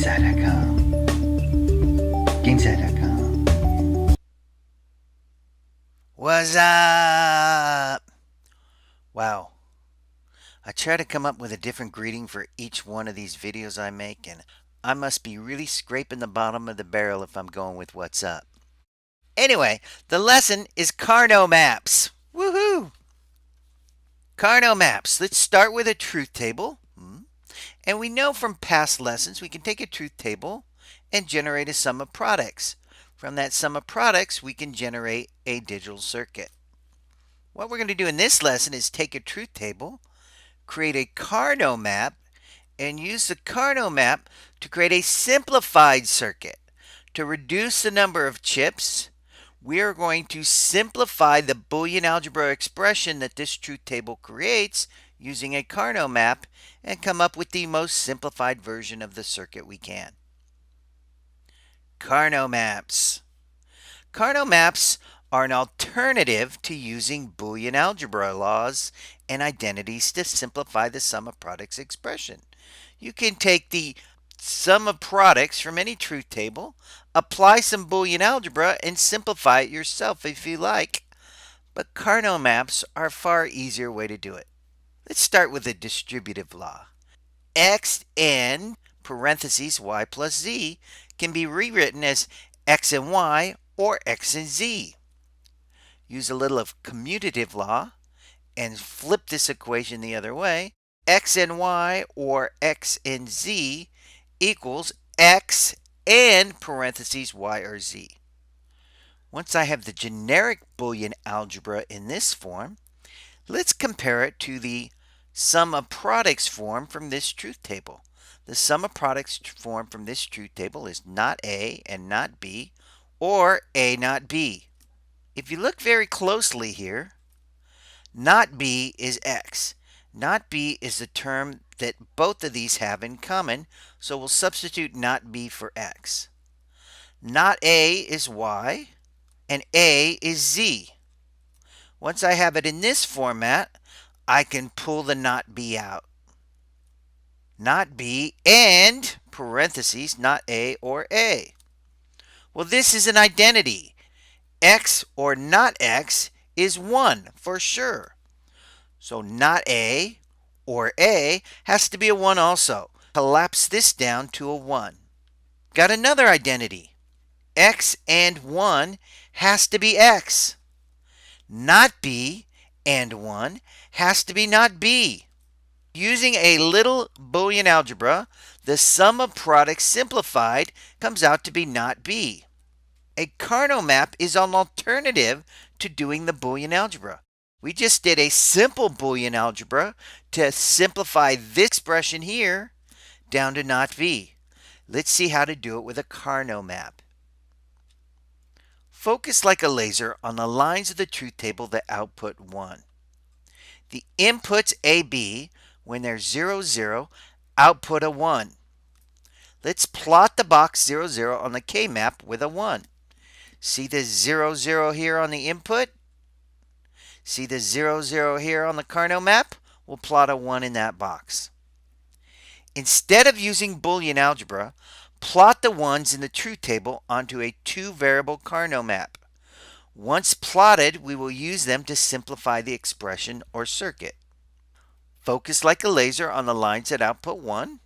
GameSide.com. GameSide.com. What's up? Wow. I try to come up with a different greeting for each one of these videos I make, and I must be really scraping the bottom of the barrel if I'm going with what's up. Anyway, the lesson is Karnaugh Maps. Woohoo! Karnaugh Maps. Let's start with a truth table. And we know from past lessons we can take a truth table and generate a sum of products. From that sum of products, we can generate a digital circuit. What we're going to do in this lesson is take a truth table, create a Karnaugh map, and use the Karnaugh map to create a simplified circuit. To reduce the number of chips, we are going to simplify the Boolean algebra expression that this truth table creates using a Karnaugh map and come up with the most simplified version of the circuit we can. Karnaugh Maps. Karnaugh Maps are an alternative to using Boolean algebra laws and identities to simplify the sum of products expression. You can take the sum of products from any truth table, apply some Boolean algebra, and simplify it yourself if you like. But Karnaugh Maps are a far easier way to do it. Let's start with the distributive law. X and parentheses y plus z can be rewritten as x and y or x and z. Use a little of commutative law and flip this equation the other way. X and y or x and z equals x and parentheses y or z. Once I have the generic Boolean algebra in this form, let's compare it to the sum of products form from this truth table. The sum of products form from this truth table is not A and not B, or A not B. If you look very closely here, not B is X. Not B is the term that both of these have in common, so we'll substitute not B for X. Not A is Y, and A is Z. Once I have it in this format, I can pull the not B out. Not B and parentheses, not A or A. Well, this is an identity. X or not X is 1 for sure. So not A or A has to be a 1 also. Collapse this down to a 1. Got another identity. X and 1 has to be X. Not B and 1 has to be not B. Using a little Boolean algebra, the sum of products simplified comes out to be not B. A Karnaugh map is an alternative to doing the Boolean algebra. We just did a simple Boolean algebra to simplify this expression here down to not B. Let's see how to do it with a Karnaugh map. Focus like a laser on the lines of the truth table that output 1. The inputs AB, when they're 0, 0, output a 1. Let's plot the box 0, 0 on the K map with a 1. See the 0, 0 here on the input? See the 0, 0 here on the Karnaugh map? We'll plot a 1 in that box. Instead of using Boolean algebra, plot the ones in the truth table onto a 2-variable Karnaugh map. Once plotted, we will use them to simplify the expression or circuit. Focus like a laser on the lines that output 1.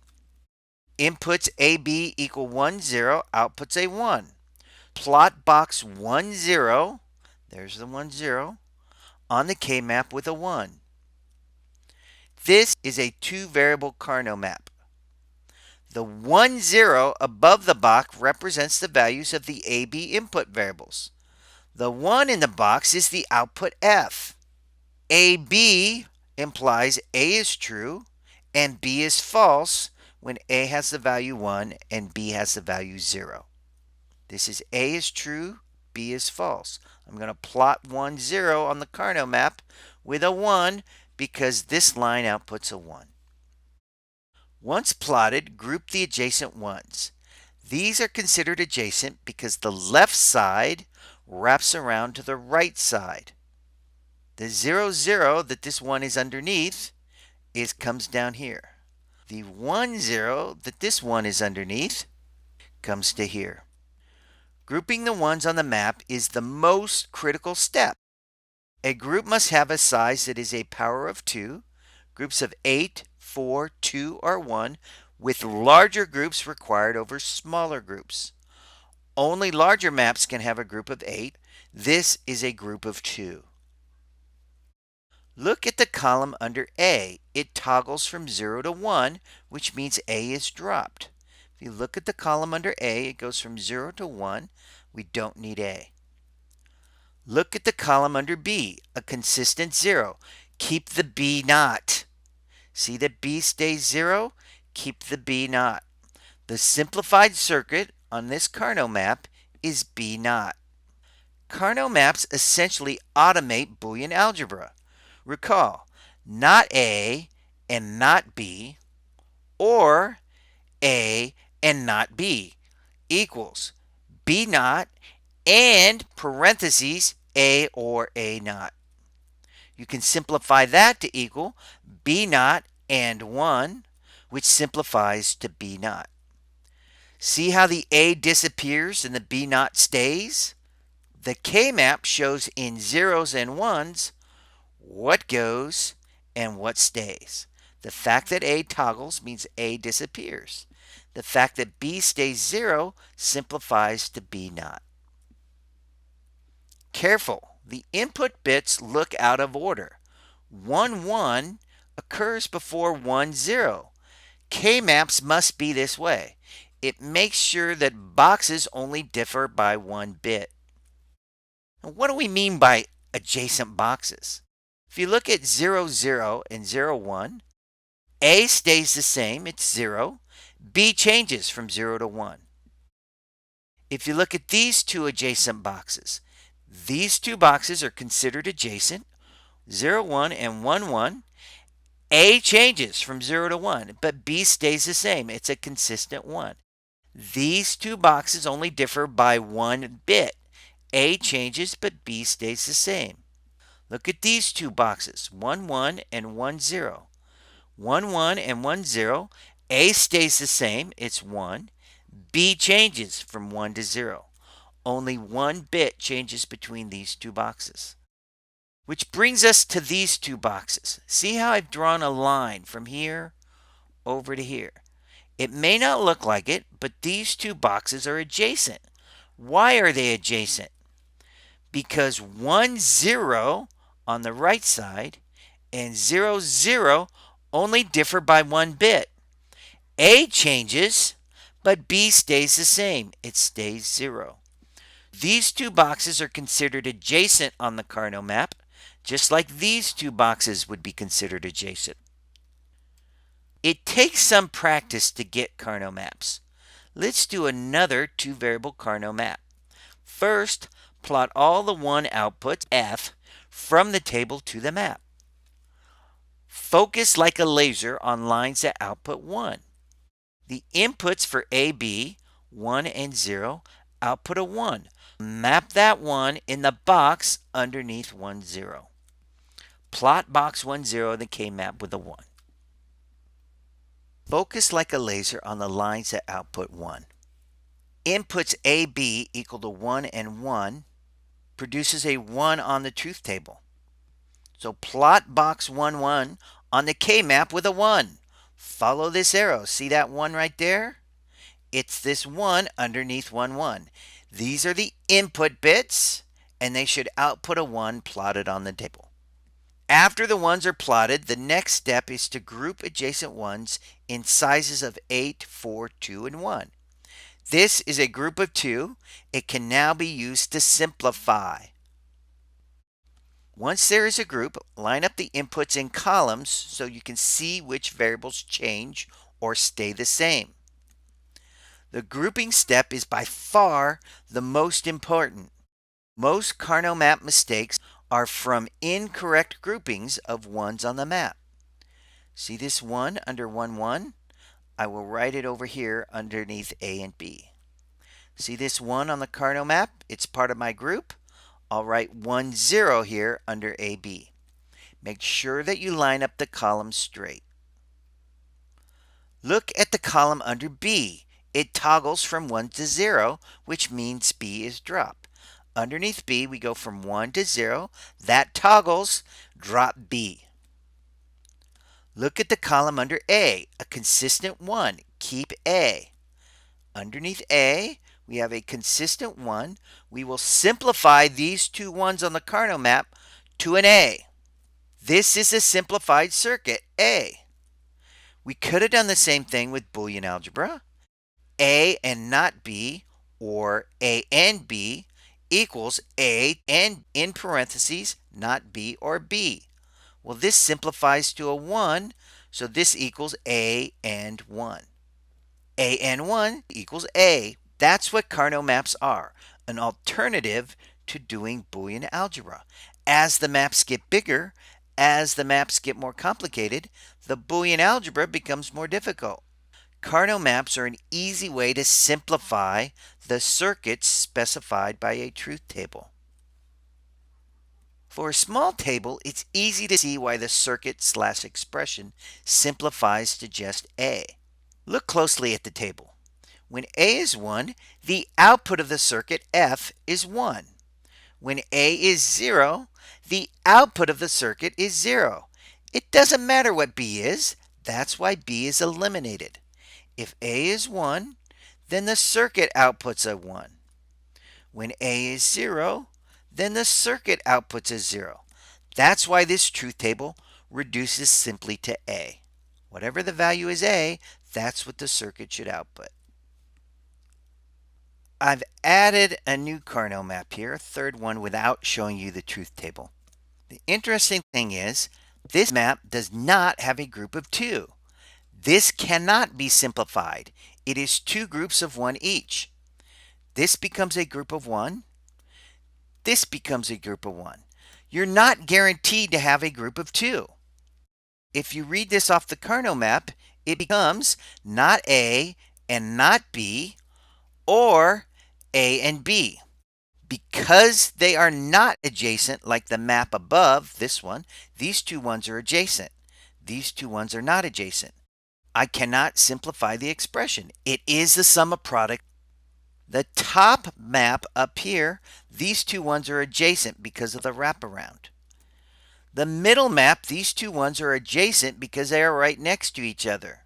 Inputs AB equal 1, 0, outputs a 1. Plot box 1, 0, there's the 1, 0, on the K map with a 1. This is a 2-variable Karnaugh map. The 1, 0 above the box represents the values of the AB input variables. The 1 in the box is the output F. AB implies A is true and B is false when A has the value 1 and B has the value 0. This is A is true, B is false. I'm going to plot 1, 0 on the Karnaugh map with a 1 because this line outputs a 1. Once plotted, group the adjacent ones. These are considered adjacent because the left side wraps around to the right side. The 0, 0 that this one is underneath comes down here. The 1, 0 that this 1 is underneath comes to here. Grouping the ones on the map is the most critical step. A group must have a size that is a power of 2, groups of 8, 4, 2, or 1, with larger groups required over smaller groups. Only larger maps can have a group of 8. This is a group of 2. Look at the column under A. It toggles from 0 to 1, which means A is dropped. If you look at the column under A, it goes from 0 to 1. We don't need A. Look at the column under B, a consistent 0. Keep the B not. See that B stays 0? Keep the B not. The simplified circuit on this Carnot map is B not. Carnot maps essentially automate Boolean algebra. Recall, not A and not B, or A and not B equals B not and parentheses A or A not. You can simplify that to equal B not and 1, which simplifies to B not. See how the A disappears and the B not stays? The K map shows in zeros and ones what goes and what stays. The fact that A toggles means A disappears. The fact that B stays 0 simplifies to B not. Careful, the input bits look out of order. 1, 1 occurs before 1, 0. K-maps must be this way. It makes sure that boxes only differ by 1 bit. Now, what do we mean by adjacent boxes? If you look at 0, 0 and 0, 1, A stays the same, it's 0. B changes from 0 to 1. If you look at these two adjacent boxes, these two boxes are considered adjacent, 0, 1 and 1, 1. A changes from 0 to 1, but B stays the same. It's a consistent 1. These two boxes only differ by 1 bit. A changes, but B stays the same. Look at these two boxes, 1, 1 and 1, 0. 1, 1 and 1, 0. A stays the same, it's 1. B changes from 1 to 0. Only 1 bit changes between these two boxes. Which brings us to these two boxes. See how I've drawn a line from here over to here. It may not look like it, but these two boxes are adjacent. Why are they adjacent? Because 1, 0 on the right side and 0, 0 only differ by 1 bit. A changes, but B stays the same. It stays 0. These two boxes are considered adjacent on the Carnot map, just like these two boxes would be considered adjacent. It takes some practice to get Carnot maps. Let's do another two-variable Carnot map. First, plot all the 1 outputs, F, from the table to the map. Focus like a laser on lines that output 1. The inputs for AB, 1 and 0, output a 1. Map that 1 in the box underneath 1, 0. Plot box 1, 0 in the K-map with a 1. Focus like a laser on the lines that output 1. Inputs AB equal to 1 and 1 produces a 1 on the truth table. So plot box 1, 1 on the K-map with a 1. Follow this arrow. See that 1 right there? It's this 1 underneath 1, 1. These are the input bits, and they should output a 1 plotted on the table. After the 1s are plotted, the next step is to group adjacent 1s in sizes of 8, 4, 2, and 1. This is a group of 2. It can now be used to simplify. Once there is a group, line up the inputs in columns so you can see which variables change or stay the same. The grouping step is by far the most important. Most Carnot map mistakes are from incorrect groupings of 1s on the map. See this 1 under 1, 1? I will write it over here underneath A and B. See this 1 on the Carnot map? It's part of my group. I'll write 1, 0 here under AB. Make sure that you line up the columns straight. Look at the column under B. It toggles from 1 to 0, which means B is drop. Underneath B, we go from 1 to 0. That toggles drop B. Look at the column under A, a consistent 1. Keep A. Underneath A, we have a consistent 1. We will simplify these two 1s on the Carnot map to an A. This is a simplified circuit, A. We could have done the same thing with Boolean algebra. A and not B, or A and B, equals A and in parentheses, not B or B. Well, this simplifies to a 1, so this equals A and 1. A and 1 equals A. That's what Carnot maps are, an alternative to doing Boolean algebra. As the maps get bigger, as the maps get more complicated, the Boolean algebra becomes more difficult. Carnot maps are an easy way to simplify the circuits specified by a truth table. For a small table, it's easy to see why the circuit/expression simplifies to just A. Look closely at the table. When A is 1, the output of the circuit F is 1. When A is 0, the output of the circuit is 0. It doesn't matter what B is. That's why B is eliminated. If A is 1, then the circuit outputs a 1. When A is 0, then the circuit outputs a 0. That's why this truth table reduces simply to A. Whatever the value is A, that's what the circuit should output. I've added a new Carnot map here, a third one, without showing you the truth table. The interesting thing is, this map does not have a group of 2. This cannot be simplified. It is 2 groups of 1 each. This becomes a group of 1. This becomes a group of 1. You're not guaranteed to have a group of 2. If you read this off the Carnot map, it becomes not A and not B, or A and B. Because they are not adjacent like the map above, this one, these two 1s are adjacent. These two 1s are not adjacent. I cannot simplify the expression. It is the sum of product. The top map up here, these two 1s are adjacent because of the wraparound. The middle map, these two 1s are adjacent because they are right next to each other.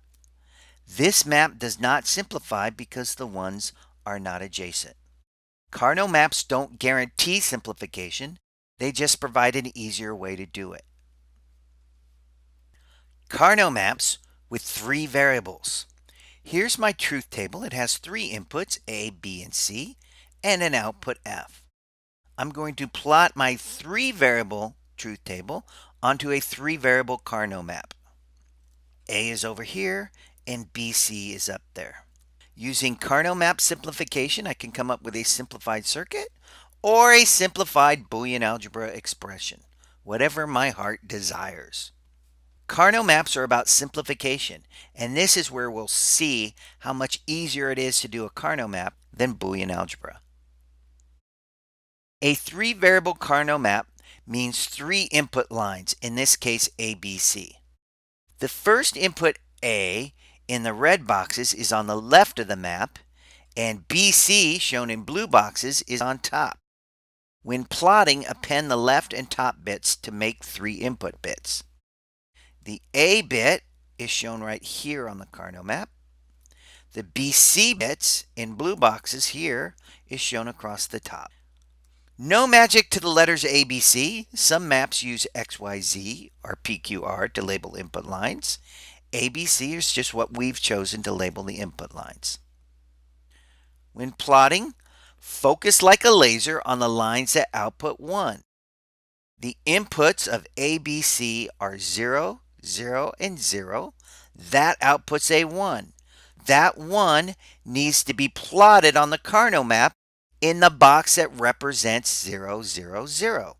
This map does not simplify because the 1s are not adjacent. Carnot maps don't guarantee simplification. They just provide an easier way to do it. Carnot maps with 3 variables. Here's my truth table. It has 3 inputs, A, B, and C, and an output F. I'm going to plot my 3 variable truth table onto a 3 variable Carnot map. A is over here and BC is up there. Using Karnaugh Maps simplification, I can come up with a simplified circuit or a simplified Boolean algebra expression, whatever my heart desires. Karnaugh Maps are about simplification, and this is where we'll see how much easier it is to do a Karnaugh map than Boolean algebra. A 3 variable Karnaugh map means 3 input lines, in this case ABC. The first input A in the red boxes is on the left of the map, and BC, shown in blue boxes, is on top. When plotting, append the left and top bits to make 3 input bits. The A bit is shown right here on the Carnot map. The BC bits in blue boxes here is shown across the top. No magic to the letters ABC. Some maps use XYZ or PQR to label input lines. ABC is just what we've chosen to label the input lines. When plotting, focus like a laser on the lines that output 1. The inputs of ABC are 0, 0, and 0. That outputs a 1. That 1 needs to be plotted on the Carnot map in the box that represents 0, 0, 0.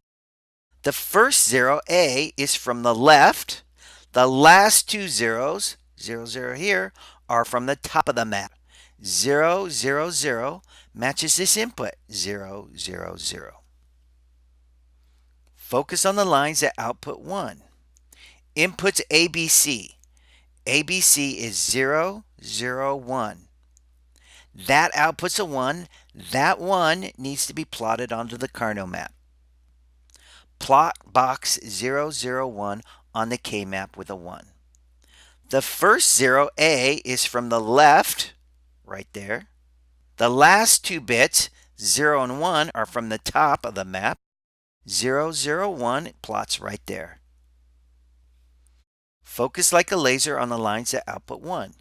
The first 0, A, is from the left. The last 2 zeros, 0, 0 here, are from the top of the map. 0, 0, 0 matches this input, 0, 0, 0. Focus on the lines that output 1. Inputs ABC. ABC is 0, 0, 1. That outputs a 1. That 1 needs to be plotted onto the Karnaugh map. Plot box 0, 0, 1 on the K map with a 1. The first 0, A, is from the left, right there. The last two bits, 0 and 1, are from the top of the map. 0, 0, 1 plots right there. Focus like a laser on the lines that output 1.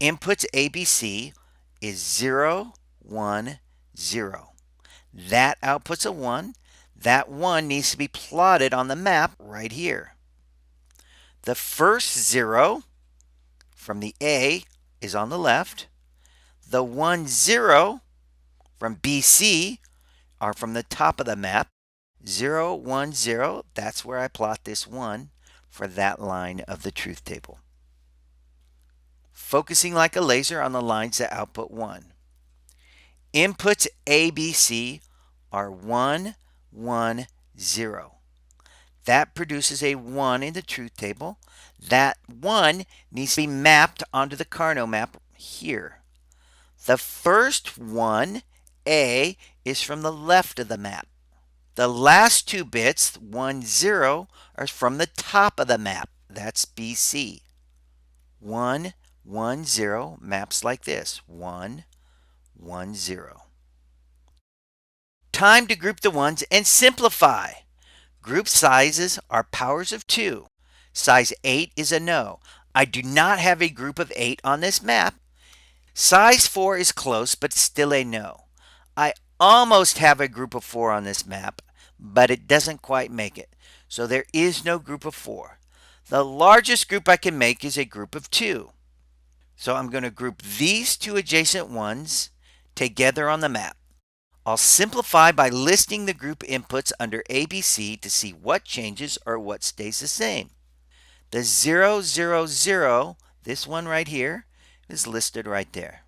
Inputs ABC is 0, 1, 0. That outputs a 1. That 1 needs to be plotted on the map right here. The first 0 from the A is on the left. The 1, 0 from BC are from the top of the map. 0, 1, 0, that's where I plot this 1 for that line of the truth table. Focusing like a laser on the lines that output 1. Inputs ABC are 1, 1, 0. That produces a 1 in the truth table. That 1 needs to be mapped onto the Carnot map here. The first 1, A, is from the left of the map. The last two bits, 1, 0, are from the top of the map. That's BC. 1, 1, 0 maps like this. 1, 1, 0. Time to group the ones and simplify. Group sizes are powers of 2. Size 8 is a no. I do not have a group of 8 on this map. Size 4 is close, but still a no. I almost have a group of 4 on this map, but it doesn't quite make it. So there is no group of 4. The largest group I can make is a group of 2. So I'm going to group these two adjacent ones together on the map. I'll simplify by listing the group inputs under ABC to see what changes or what stays the same. The 0, 0, 0, this one right here, is listed right there.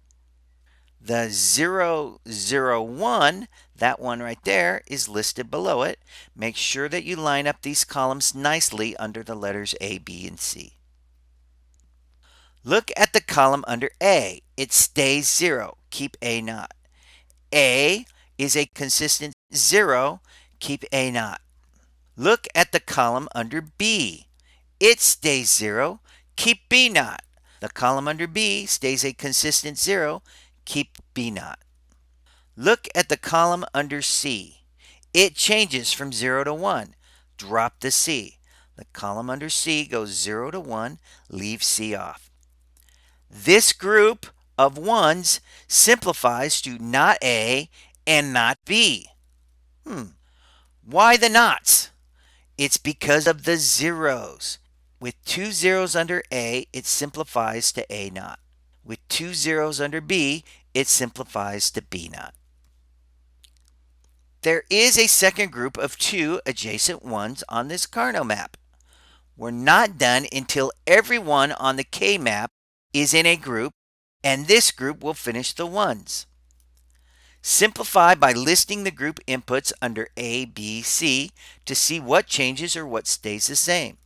The 0, 0, 1, that one right there, is listed below it. Make sure that you line up these columns nicely under the letters A, B, and C. Look at the column under A. It stays 0. Keep A not. A is a consistent 0. Keep A not. Look at the column under B. It stays 0. Keep B not. The column under B stays a consistent 0. Keep B not. Look at the column under C. It changes from 0 to 1. Drop the C. The column under C goes 0 to 1. Leave C off. This group of 1s simplifies to not A and not B. Why the nots? It's because of the zeros. With 2 zeros under A, it simplifies to A naught. With 2 zeros under B, it simplifies to B naught. There is a second group of 2 adjacent ones on this Karnaugh map. We're not done until everyone on the K map is in a group, and this group will finish the ones. Simplify by listing the group inputs under A, B, C to see what changes or what stays the same.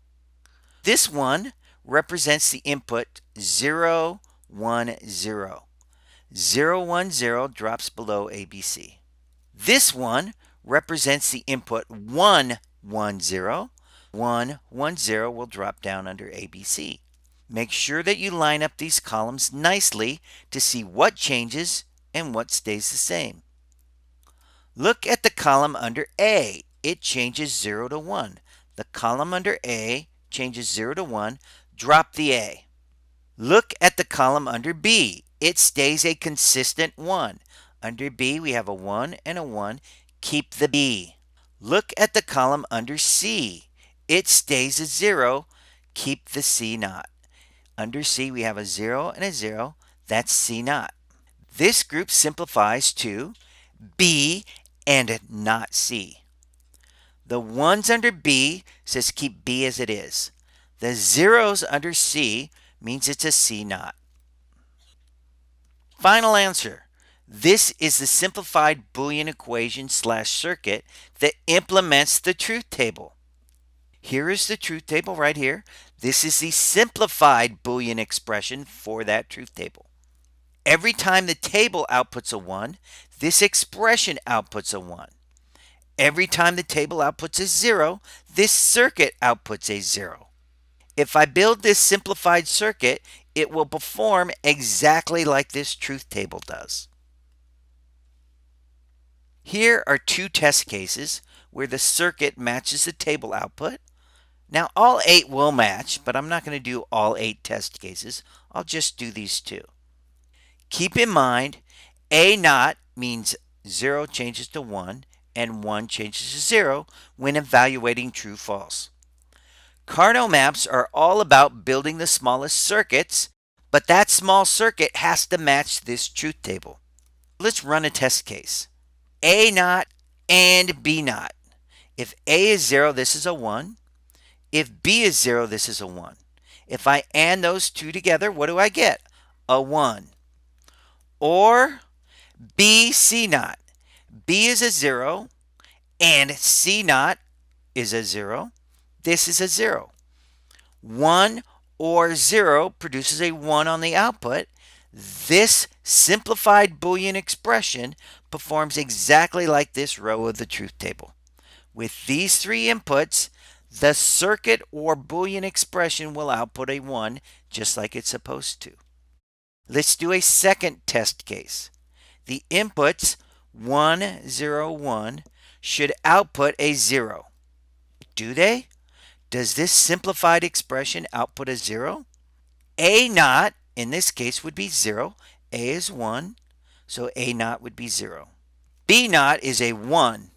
This one represents the input 0, 1, 0. 0, 1, 0 drops below ABC. This one represents the input 1, 1, 0. 1, 1, 0 will drop down under ABC. Make sure that you line up these columns nicely to see what changes and what stays the same. Look at the column under A. It changes 0 to 1. The column under A changes 0 to 1. Drop the A. Look at the column under B. It stays a consistent 1. Under B, we have a 1 and a 1. Keep the B. Look at the column under C. It stays a 0. Keep the C naught. Under C, we have a 0 and a 0. That's C naught. This group simplifies to B and not C. The 1s under B says keep B as it is. The 0s under C means it's a C naught. Final answer. This is the simplified Boolean equation / circuit that implements the truth table. Here is the truth table right here. This is the simplified Boolean expression for that truth table. Every time the table outputs a 1, this expression outputs a 1. Every time the table outputs a 0, this circuit outputs a 0. If I build this simplified circuit, it will perform exactly like this truth table does. Here are two test cases where the circuit matches the table output. Now all 8 will match, but I'm not going to do all 8 test cases. I'll just do these two. Keep in mind, A naught means 0 changes to 1 and 1 changes to 0 when evaluating true false. Carnot maps are all about building the smallest circuits, but that small circuit has to match this truth table. Let's run a test case. A naught and B naught. If A is 0, this is a 1. If B is 0, this is a 1. If I AND those two together, what do I get? A 1. Or B C naught. B is a 0 and C naught is a 0. This is a 0. 1 or 0 produces a 1 on the output. This simplified Boolean expression performs exactly like this row of the truth table. With these three inputs, the circuit or Boolean expression will output a 1 just like it's supposed to. Let's do a second test case. The inputs 1, 0, 1 should output a 0. Do they? Does this simplified expression output a 0? A naught, in this case, would be 0. A is 1, so A naught would be 0. B naught is a 1.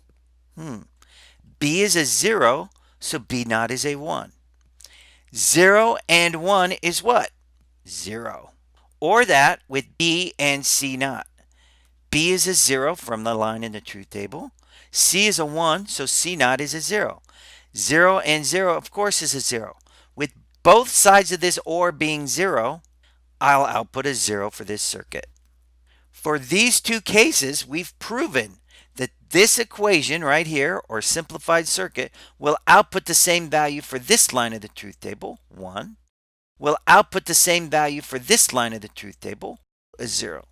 B is a 0, so B naught is a 1. 0 and 1 is what? 0. Or that with B and C naught. B is a 0 from the line in the truth table. C is a 1, so C naught is a 0. 0 and 0, of course, is a 0. With both sides of this OR being 0, I'll output a 0 for this circuit. For these two cases, we've proven that this equation right here, or simplified circuit, will output the same value for this line of the truth table, 1, will output the same value for this line of the truth table, a 0.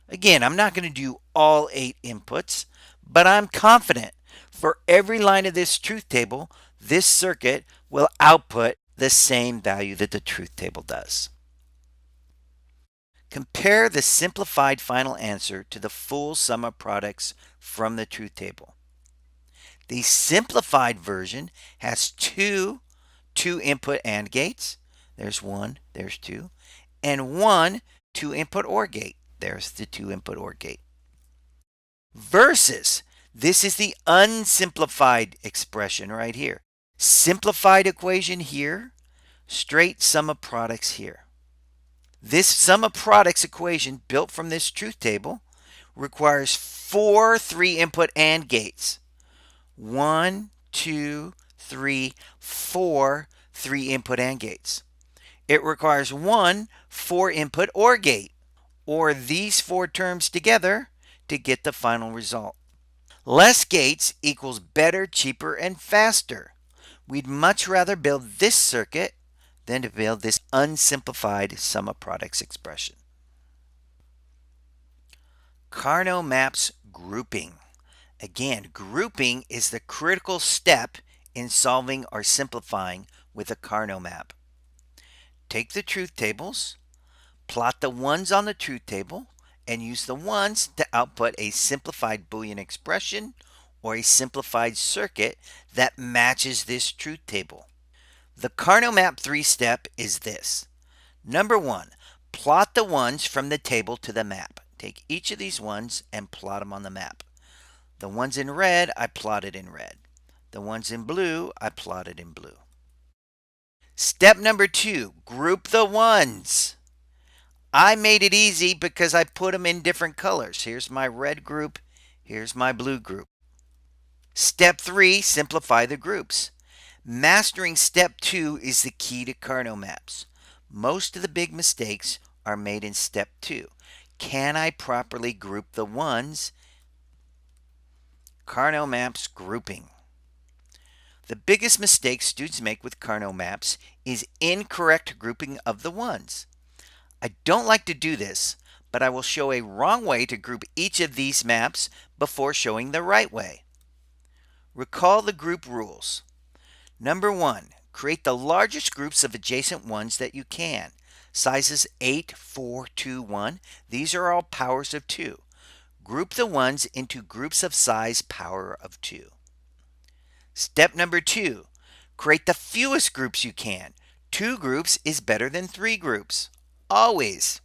Again, I'm not going to do all 8 inputs, but I'm confident for every line of this truth table, this circuit will output the same value that the truth table does. Compare the simplified final answer to the full sum of products from the truth table. The simplified version has two input AND gates. There's 1, there's 2, and 1 2-input OR gate. There's the 2-input OR gate. Versus, this is the unsimplified expression right here. Simplified equation here, straight sum of products here. This sum of products equation built from this truth table requires 4 3-input AND gates. 1, 2, 3, 4 3-input AND gates. It requires 1 4-input OR gate, or these 4 terms together to get the final result. Less gates equals better, cheaper, and faster. We'd much rather build this circuit than to build this unsimplified sum of products expression. Carnot Maps grouping. Again, grouping is the critical step in solving or simplifying with a Carnot map. Take the truth tables, plot the ones on the truth table, and use the ones to output a simplified Boolean expression or a simplified circuit that matches this truth table. The Karnaugh Map 3-step is this. Number 1, plot the ones from the table to the map. Take each of these ones and plot them on the map. The ones in red, I plotted in red. The ones in blue, I plotted in blue. Step number 2, group the ones. I made it easy because I put them in different colors. Here's my red group. Here's my blue group. Step 3, simplify the groups. Mastering step 2 is the key to Karnaugh Maps. Most of the big mistakes are made in step 2. Can I properly group the ones? Karnaugh Maps grouping. The biggest mistake students make with Karnaugh Maps is incorrect grouping of the ones. I don't like to do this, but I will show a wrong way to group each of these maps before showing the right way. Recall the group rules. Number 1, create the largest groups of adjacent ones that you can. Sizes 8, 4, 2, 1. These are all powers of 2. Group the ones into groups of size power of 2. Step number 2, create the fewest groups you can. 2 groups is better than 3 groups. Always.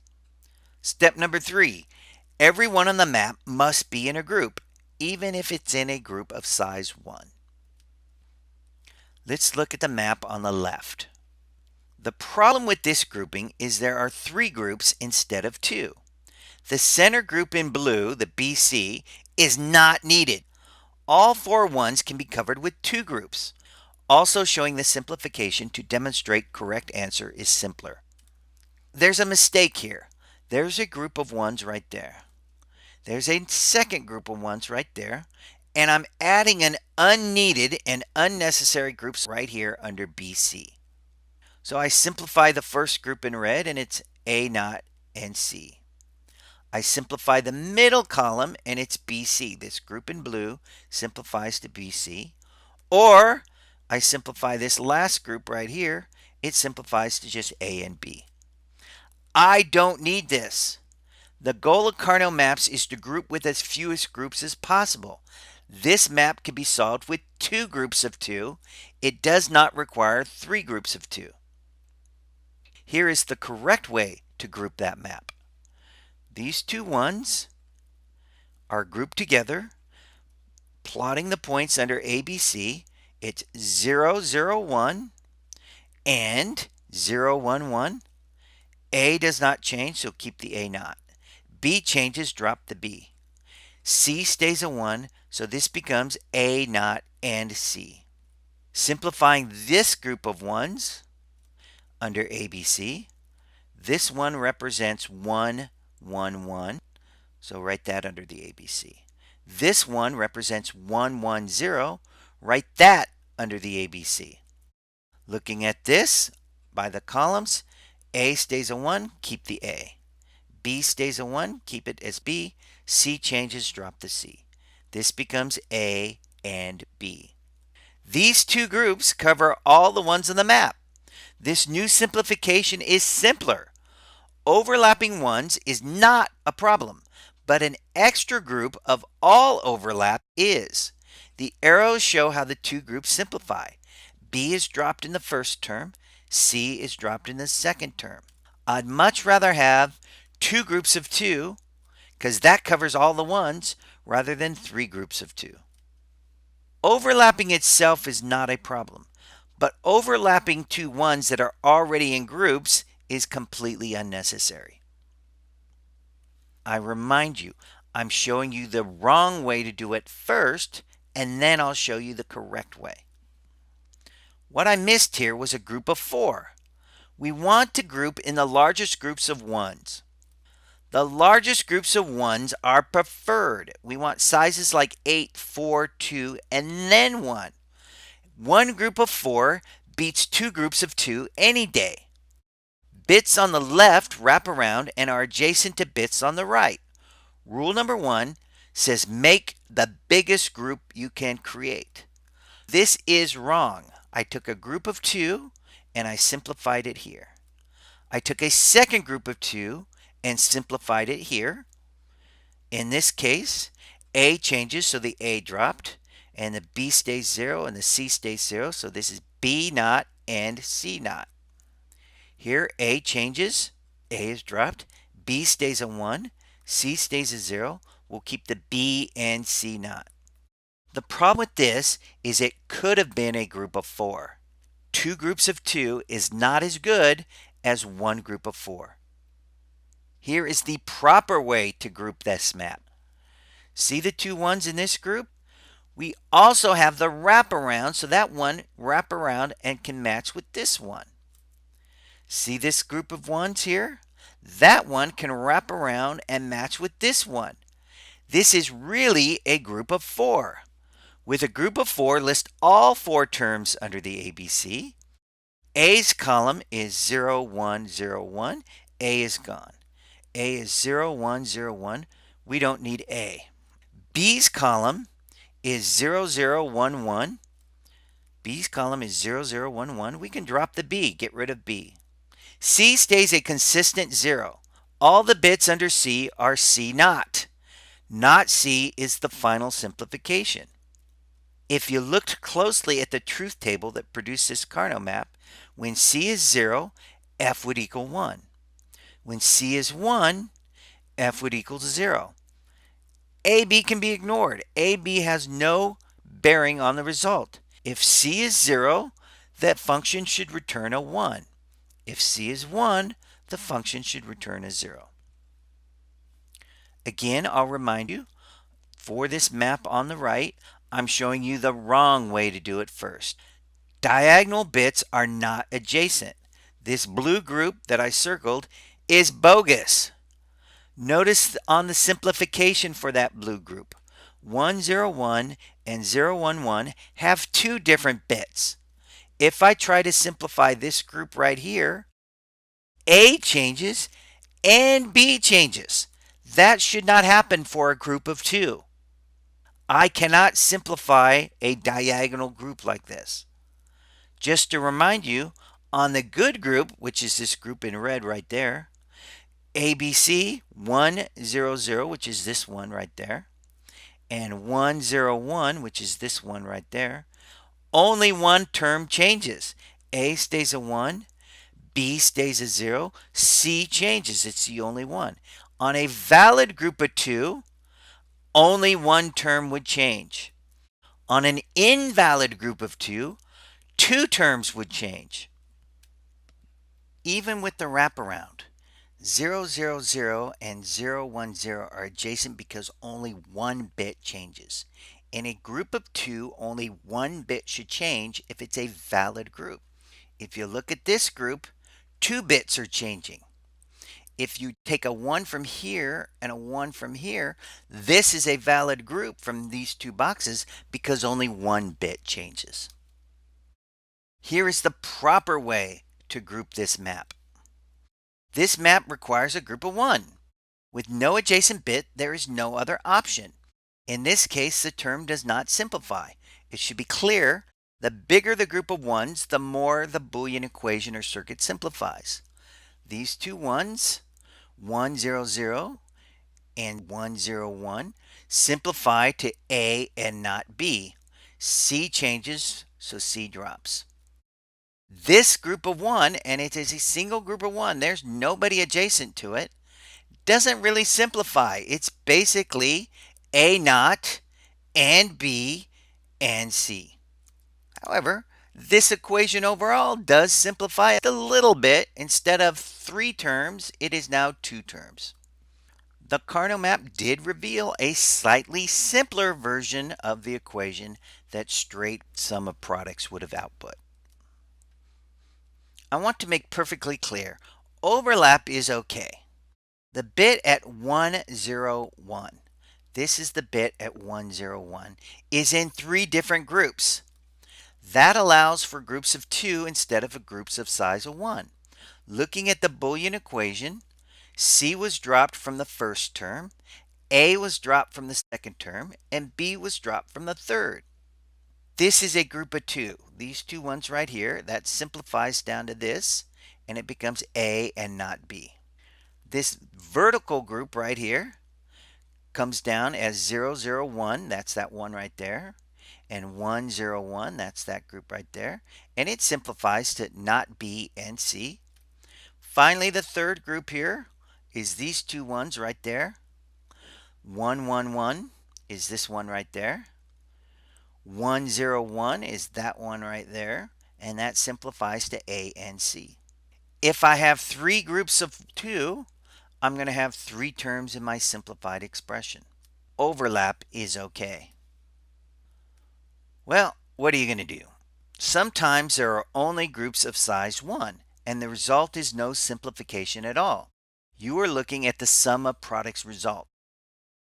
Step number 3, everyone on the map must be in a group, even if it's in a group of size 1. Let's look at the map on the left. The problem with this grouping is there are 3 groups instead of 2. The center group in blue, the BC, is not needed. All 4 ones can be covered with 2 groups. Also showing the simplification to demonstrate correct answer is simpler. There's a mistake here. There's a group of ones right there. There's a second group of ones right there. And I'm adding an unneeded and unnecessary groups right here under BC. So I simplify the first group in red and it's A naught and C. I simplify the middle column and it's BC. This group in blue simplifies to BC. Or I simplify this last group right here. It simplifies to just A and B. I don't need this. The goal of Carnot Maps is to group with as fewest groups as possible. This map can be solved with 2 groups of 2. It does not require 3 groups of 2. Here is the correct way to group that map. These 2 ones are grouped together. Plotting the points under ABC, it's 0, 0, 1 and 0, 1, 1. A does not change, so keep the A naught. B changes, drop the B. C stays a 1, so this becomes A naught and C. Simplifying this group of ones under ABC, this one represents 1, 1, 1, so write that under the ABC. This one represents 1, 1, 0, write that under the ABC. Looking at this by the columns, A stays a 1, keep the A. B stays a 1, keep it as B. C changes, drop the C. This becomes A and B. These 2 groups cover all the ones on the map. This new simplification is simpler. Overlapping ones is not a problem, but an extra group of all overlap is. The arrows show how the 2 groups simplify. B is dropped in the first term. C is dropped in the second term. I'd much rather have 2 groups of 2 because that covers all the ones rather than 3 groups of 2. Overlapping itself is not a problem, but overlapping 2 ones that are already in groups is completely unnecessary. I remind you, I'm showing you the wrong way to do it first, and then I'll show you the correct way. What I missed here was a group of 4. We want to group in the largest groups of ones. The largest groups of ones are preferred. We want sizes like 8, 4, 2, and then 1. One group of 4 beats 2 groups of 2 any day. Bits on the left wrap around and are adjacent to bits on the right. Rule number 1 says make the biggest group you can create. This is wrong. I took a group of 2 and I simplified it here. I took a second group of 2 and simplified it here. In this case, A changes, so the A dropped, and the B stays 0 and the C stays 0, so this is B naught and C naught. Here A changes, A is dropped, B stays a 1, C stays a 0. We'll keep the B and C naught. The problem with this is it could have been a group of 4. 2 groups of 2 is not as good as 1 group of 4. Here is the proper way to group this map. See the 2 ones in this group? We also have the wraparound, so that one wrap around and can match with this one. See this group of ones here? That one can wrap around and match with this one. This is really a group of 4. With a group of 4, list all 4 terms under the ABC. A's column is 0, 1, 0, 1. A is gone. A is 0, 1, 0, 1. We don't need A. B's column is 0, 0, 1, 1. B's column is 0, 0, 1, 1. We can drop the B, get rid of B. C stays a consistent 0. All the bits under C are C naught. Not C is the final simplification. If you looked closely at the truth table that produced this Carnot map, when C is 0, F would equal 1. When C is 1, F would equal 0. AB can be ignored. AB has no bearing on the result. If C is 0, that function should return a 1. If C is 1, the function should return a 0. Again, I'll remind you, for this map on the right, I'm showing you the wrong way to do it first. Diagonal bits are not adjacent. This blue group that I circled is bogus. Notice on the simplification for that blue group, 101 and 011 have 2 different bits. If I try to simplify this group right here, A changes and B changes. That should not happen for a group of 2. I cannot simplify a diagonal group like this. Just to remind you, on the good group, which is this group in red right there, ABC 100, which is this one right there, and 101, which is this one right there, only one term changes. A stays a 1, B stays a 0, C changes. It's the only one. On a valid group of 2, only one term would change. On an invalid group of 2, 2 terms would change. Even with the wraparound, 000 and 010 are adjacent because only one bit changes. In a group of 2, only one bit should change if it's a valid group. If you look at this group, 2 bits are changing. If you take a 1 from here and a 1 from here, this is a valid group from these 2 boxes because only one bit changes. Here is the proper way to group this map. This map requires a group of 1. With no adjacent bit, there is no other option. In this case, the term does not simplify. It should be clear, the bigger the group of 1s, the more the Boolean equation or circuit simplifies. These 2 1s, 100 and 101, simplify to A and not B. C changes, so C drops. This group of 1, and it is a single group of 1, there's nobody adjacent to it, doesn't really simplify. It's basically A naught and B and C. However, this equation overall does simplify it a little bit. Instead of 3 terms, it is now 2 terms. The Karnaugh map did reveal a slightly simpler version of the equation that straight sum of products would have output. I want to make perfectly clear, overlap is okay. The bit at 101, this is the bit at 101, is in 3 different groups. That allows for groups of 2 instead of groups of size of 1. Looking at the Boolean equation, C was dropped from the first term, A was dropped from the second term, and B was dropped from the third. This is a group of 2. These 2 ones right here, that simplifies down to this, and it becomes A and not B. This vertical group right here comes down as 001, that's that one right there, and 101, that's that group right there, and it simplifies to not B and C. Finally, the third group here is these 2 ones right there. 111 is this one right there. 101 is that one right there, and that simplifies to A and C. If I have 3 groups of 2, I'm going to have 3 terms in my simplified expression. Overlap is okay. Well, what are you going to do? Sometimes there are only groups of size 1, and the result is no simplification at all. You are looking at the sum of products result.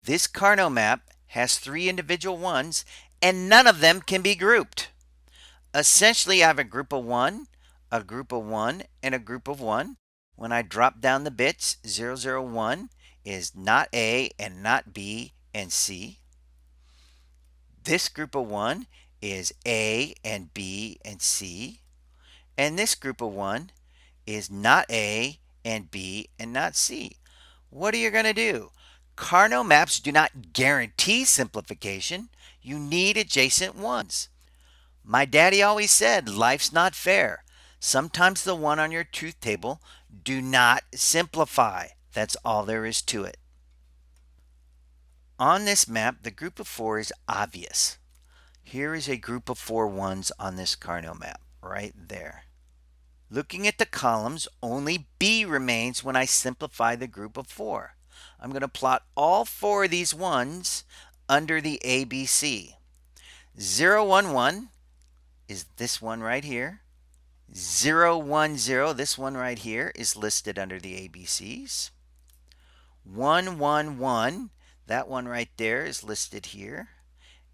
This Karnaugh map has 3 individual 1s and none of them can be grouped. Essentially, I have a group of 1, a group of 1, and a group of 1. When I drop down the bits, 0, 0, 1 is not A and not B and C. This group of 1 is A and B and C. And this group of 1 is not A and B and not C. What are you going to do? Carnot maps do not guarantee simplification. You need adjacent ones. My daddy always said life's not fair. Sometimes the one on your truth table do not simplify. That's all there is to it. On this map, the group of 4 is obvious. Here is a group of 4 ones on this Karnaugh map, right there. Looking at the columns, only B remains when I simplify the group of 4. I'm going to plot all 4 of these ones under the ABC. 0, 1, 1 is this one right here. 0, 1, 0, this one right here, is listed under the ABCs. 1, 1, 1, that one right there is listed here.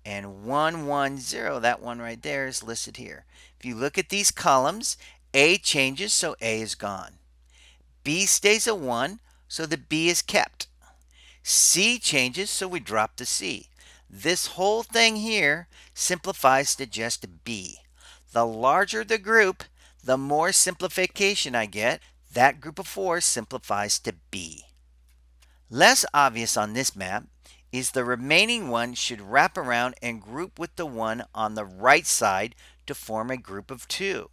And 1, 1, 0, that one right there is listed here. If you look at these columns, A changes, so A is gone. B stays a 1, so the B is kept. C changes, so we drop the C. This whole thing here simplifies to just B. The larger the group, the more simplification I get. That group of 4 simplifies to B. Less obvious on this map is the remaining one should wrap around and group with the one on the right side to form a group of 2.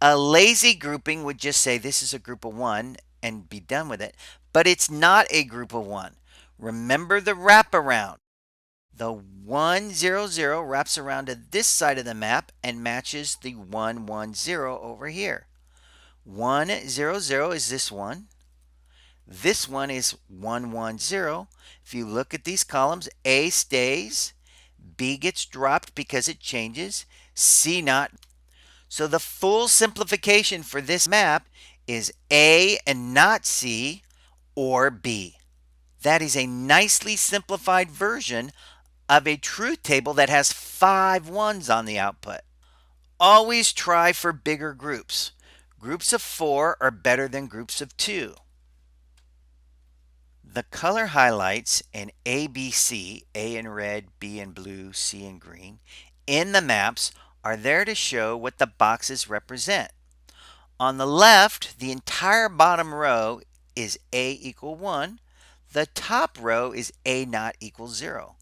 A lazy grouping would just say this is a group of 1 and be done with it, but it's not a group of 1. Remember the wraparound. The 1, 0, 0 wraps around to this side of the map and matches the 1, 1, 0 over here. 1, 0, 0 is this one. This one is 1, 1, 0. If you look at these columns, A stays, B gets dropped because it changes, C not. So the full simplification for this map is A and not C, or B. That is a nicely simplified version of a truth table that has 5 ones on the output. Always try for bigger groups. Groups of 4 are better than groups of 2. The color highlights in ABC, A in red, B in blue, C in green, in the maps are there to show what the boxes represent. On the left, the entire bottom row is A equal 1. The top row is A not equal 0.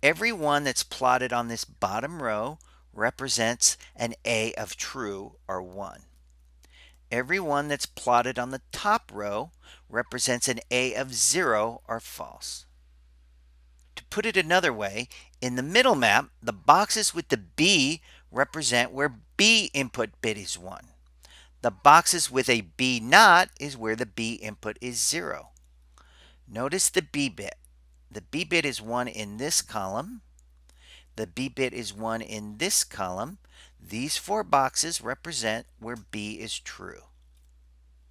Every one that's plotted on this bottom row represents an A of true, or 1. Every one that's plotted on the top row represents an A of 0, or false. To put it another way, in the middle map, the boxes with the B represent where B input bit is 1. The boxes with a B not is where the B input is 0. Notice the B bit. The B bit is 1 in this column. The B bit is 1 in this column. These 4 boxes represent where B is true.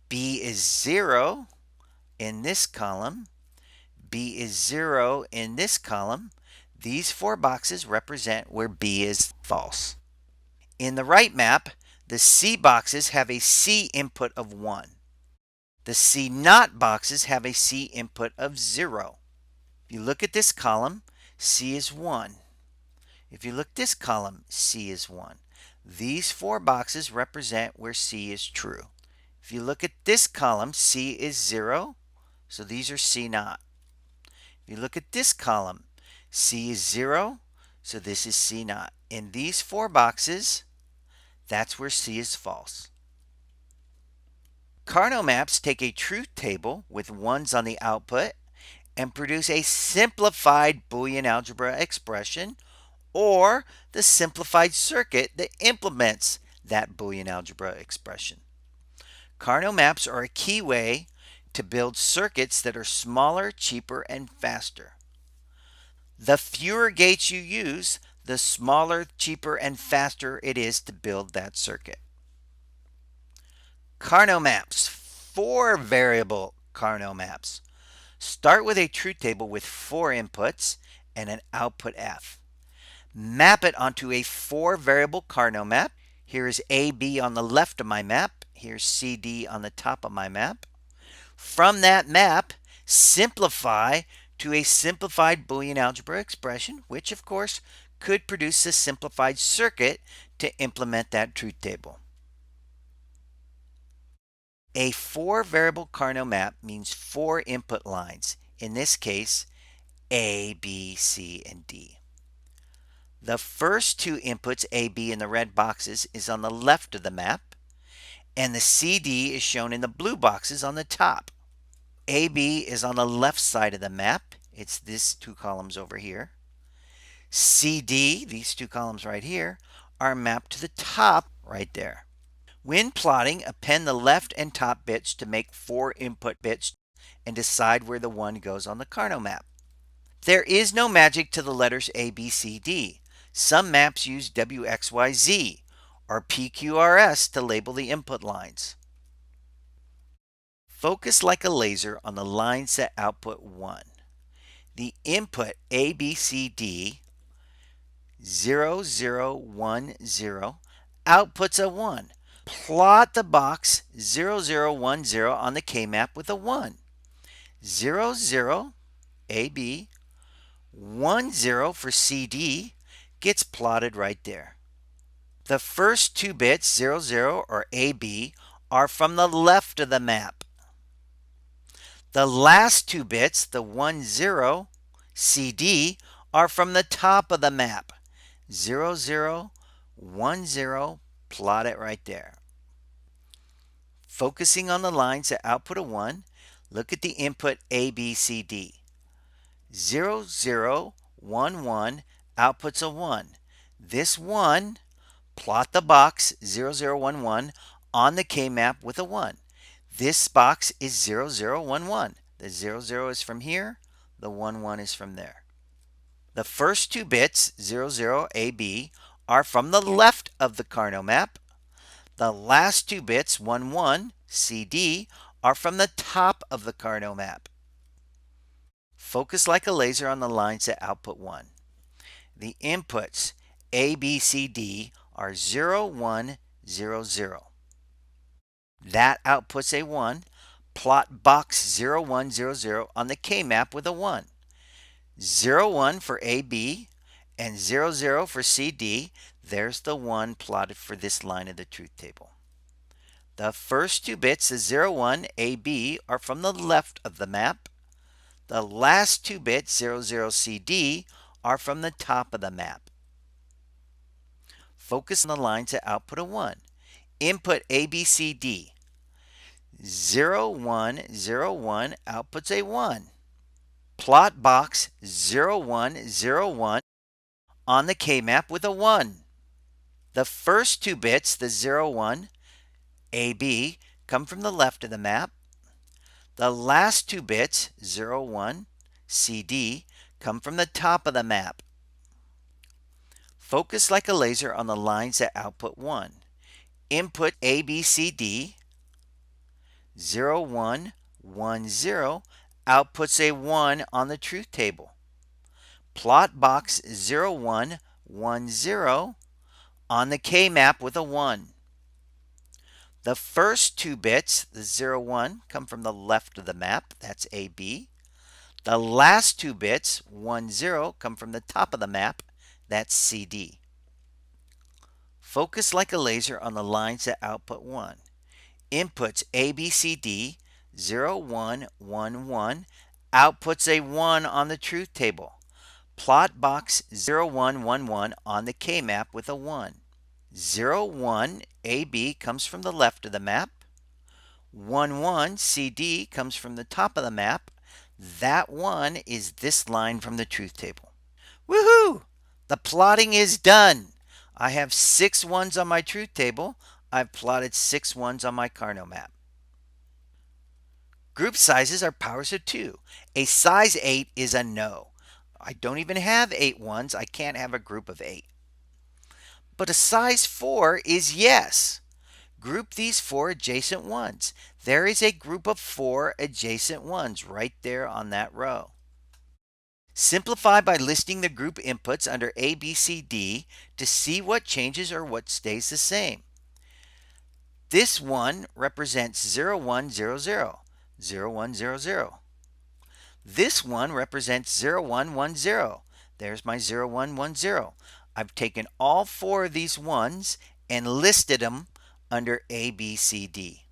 B is 0 in this column. B is 0 in this column. These 4 boxes represent where B is false. In the right map, the C boxes have a C input of 1. The C not boxes have a C input of 0. If you look at this column, C is 1. If you look at this column, C is 1. These 4 boxes represent where C is true. If you look at this column, C is 0, so these are C not. If you look at this column, C is 0, so this is C not. In these 4 boxes, that's where C is false. Karnaugh maps take a truth table with ones on the output and produce a simplified Boolean algebra expression, or the simplified circuit that implements that Boolean algebra expression. Karnaugh maps are a key way to build circuits that are smaller, cheaper, and faster. The fewer gates you use, the smaller, cheaper, and faster it is to build that circuit. Karnaugh maps, 4 variable Karnaugh maps. Start with a truth table with 4 inputs and an output F. map it onto a 4-variable Carnot map. Here is AB on the left of my map. Here's CD on the top of my map. From that map, simplify to a simplified Boolean algebra expression, which of course could produce a simplified circuit to implement that truth table. A 4-variable Karnaugh map means 4 input lines, in this case A, B, C, and D. The first 2 inputs, A, B, in the red boxes is on the left of the map, and the CD is shown in the blue boxes on the top. AB is on the left side of the map. It's these 2 columns over here. CD, these 2 columns right here, are mapped to the top right there. When plotting, append the left and top bits to make 4 input bits and decide where the 1 goes on the Karnaugh map. There is no magic to the letters A, B, C, D. Some maps use WXYZ or PQRS to label the input lines. Focus like a laser on the lines that output 1. The input ABCD 0010 outputs a 1. Plot the box 0010 on the K-map with a 1. 00 AB 10 for CD gets plotted right there. The first 2 bits 00 or AB are from the left of the map. The last 2 bits, the 10 CD, are from the top of the map. 0010, plot it right there. Focusing on the lines that output a 1, look at the input ABCD. 0011 outputs a 1. This 1, plot the box 0011 on the K-map with a 1. This box is 0011. The 00 is from here, the 11 is from there. The first 2 bits, 00AB, are from the left of the Karnaugh map. The last 2 bits, 11CD, are from the top of the Karnaugh map. Focus like a laser on the lines that output 1. The inputs ABCD are 0100. That outputs a 1. Plot box 0100 on the K-map with a 1. 01 for AB and 00 for CD. There's the 1 plotted for this line of the truth table. The first 2 bits, the 01 AB, are from the left of the map. The last 2 bits, 00 CD, are from the top of the map. Focus on the lines that output a 1. Input ABCD 0101 outputs a 1. Plot box 0101 on the K-map with a 1. The first 2 bits, the 01 AB, come from the left of the map. The last 2 bits, 01 CD, come from the top of the map. Focus like a laser on the lines that output 1. Input ABCD 0110 outputs a 1 on the truth table. Plot box 0110 on the K-map with a 1. The first 2 bits, the 01, come from the left of the map. That's AB. The last 2 bits, 10, come from the top of the map. That's CD. Focus like a laser on the lines that output 1. Inputs ABCD 0111 outputs a 1 on the truth table. Plot box 0111 on the K-map with a 1. 01 AB comes from the left of the map. 11 CD comes from the top of the map. That 1 is this line from the truth table. Woohoo! The plotting is done. I have 6 1s on my truth table. I've plotted 6 1s on my Karnaugh map. Group sizes are powers of 2. A size 8 is a no. I don't even have 8 1s. I can't have a group of 8. But a size 4 is yes. Group these 4 adjacent ones. There is a group of 4 adjacent ones right there on that row. Simplify by listing the group inputs under A, B, C, D to see what changes or what stays the same. This one represents 0, 1, 0, 0, 0, 1, 0, 0. This one represents 0, 1, 1, 0. There's my 0, 1, 1, 0. I've taken all four of these ones and listed them under A, B, C, D.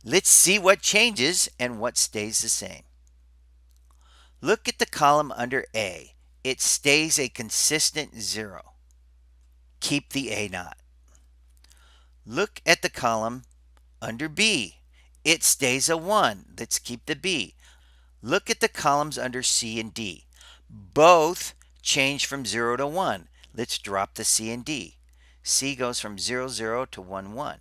Let's see what changes and what stays the same. Look at the column under A. It stays a consistent 0. Keep the A naught. Look at the column under B. It stays a 1. Let's keep the B. Look at the columns under C and D. Both change from 0 to 1. Let's drop the C and D. C goes from 0, 0 to 1, 1.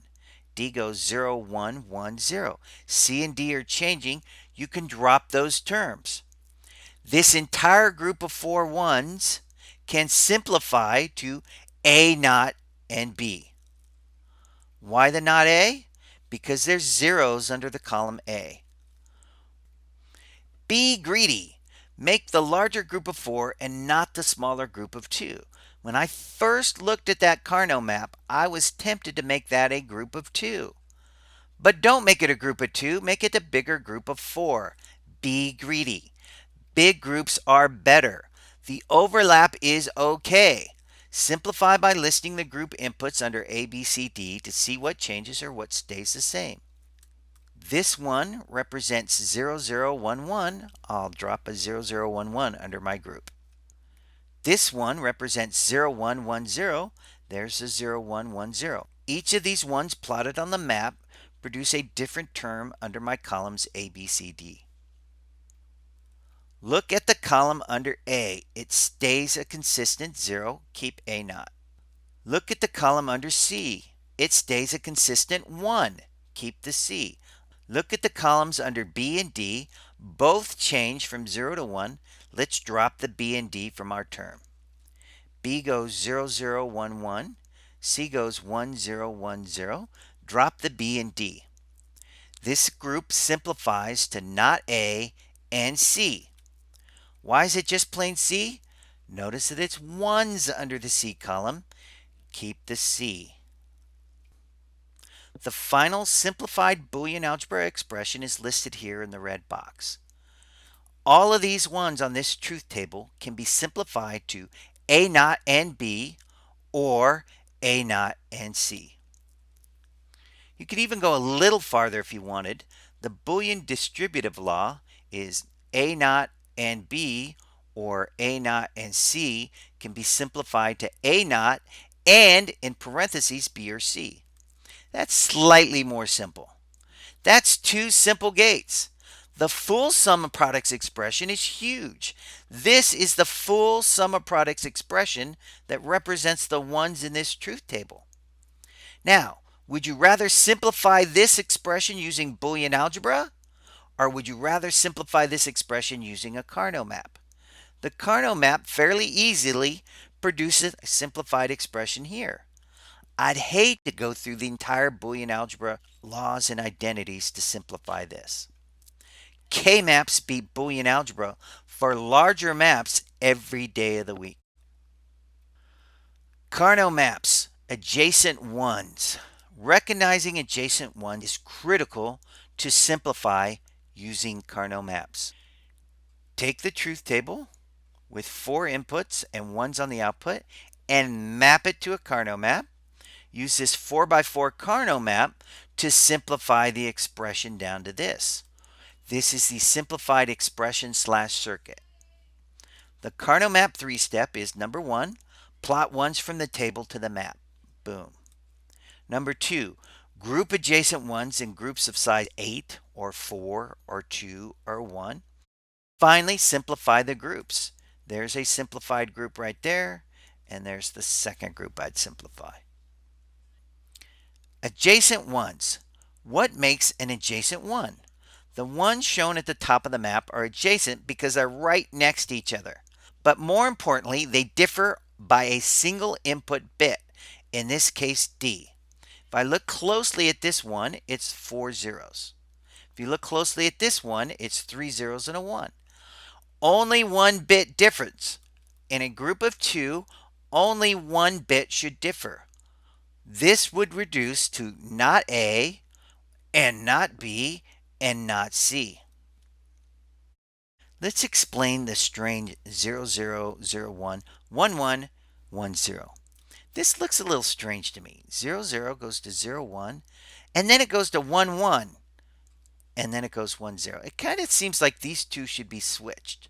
D goes 0, 1, 1, 0. C and D are changing. You can drop those terms. This entire group of 4 ones can simplify to A naught and B. Why the not A? Because there's zeros under the column A. Be greedy. Make the larger group of 4 and not the smaller group of 2. When I first looked at that Karnaugh map, I was tempted to make that a group of 2. But don't make it a group of 2. Make it a bigger group of 4. Be greedy. Big groups are better. The overlap is okay. Simplify by listing the group inputs under A, B, C, D to see what changes or what stays the same. This one represents 0011. I'll drop a 0011 under my group. This one represents 0110. There's a 0110. Each of these ones plotted on the map produce a different term under my columns A, B, C, D. Look at the column under A. It stays a consistent 0. Keep A naught. Look at the column under C. It stays a consistent 1. Keep the C. Look at the columns under B and D. Both change from 0 to 1. Let's drop the B and D from our term. B goes 0011. C goes 1010. Drop the B and D. This group simplifies to not A and C. Why is it just plain C? Notice that it's 1s under the C column. Keep the C. The final simplified Boolean algebra expression is listed here in the red box. All of these ones on this truth table can be simplified to A naught and B or A naught and C. You could even go a little farther if you wanted. The Boolean Distributive Law is A naught and B or A naught and C can be simplified to A naught and in parentheses B or C. That's slightly more simple. That's two simple gates. The full sum of products expression is huge. This is the full sum of products expression that represents the ones in this truth table. Now, would you rather simplify this expression using Boolean algebra? Or would you rather simplify this expression using a Karnaugh map? The Karnaugh map fairly easily produces a simplified expression here. I'd hate to go through the entire Boolean algebra laws and identities to simplify this. K-maps beat Boolean algebra for larger maps every day of the week. Carnot Maps, adjacent ones. Recognizing adjacent ones is critical to simplify using Karnaugh Maps. Take the truth table with 4 inputs and 1s on the output and map it to a Karnaugh map. Use this 4x4 Karnaugh map to simplify the expression down to this. This is the simplified expression / circuit. The Karnaugh map 3-step is number 1, plot ones from the table to the map. Boom. Number 2, group adjacent ones in groups of size 8 or 4 or 2 or 1. Finally, simplify the groups. There's a simplified group right there, and there's the second group I'd simplify. Adjacent ones. What makes an adjacent one? The ones shown at the top of the map are adjacent because they're right next to each other. But more importantly, they differ by a single input bit, in this case D. If I look closely at this one, it's 4 zeros. If you look closely at this one, it's 3 zeros and a 1. only 1 bit difference. In a group of 2, only 1 bit should differ. This would reduce to not A and not B and not C. Let's explain the strange 00011110. This looks a little strange to me. 00 goes to 01, and then it goes to 11, and then it goes 10. It kind of seems like these two should be switched,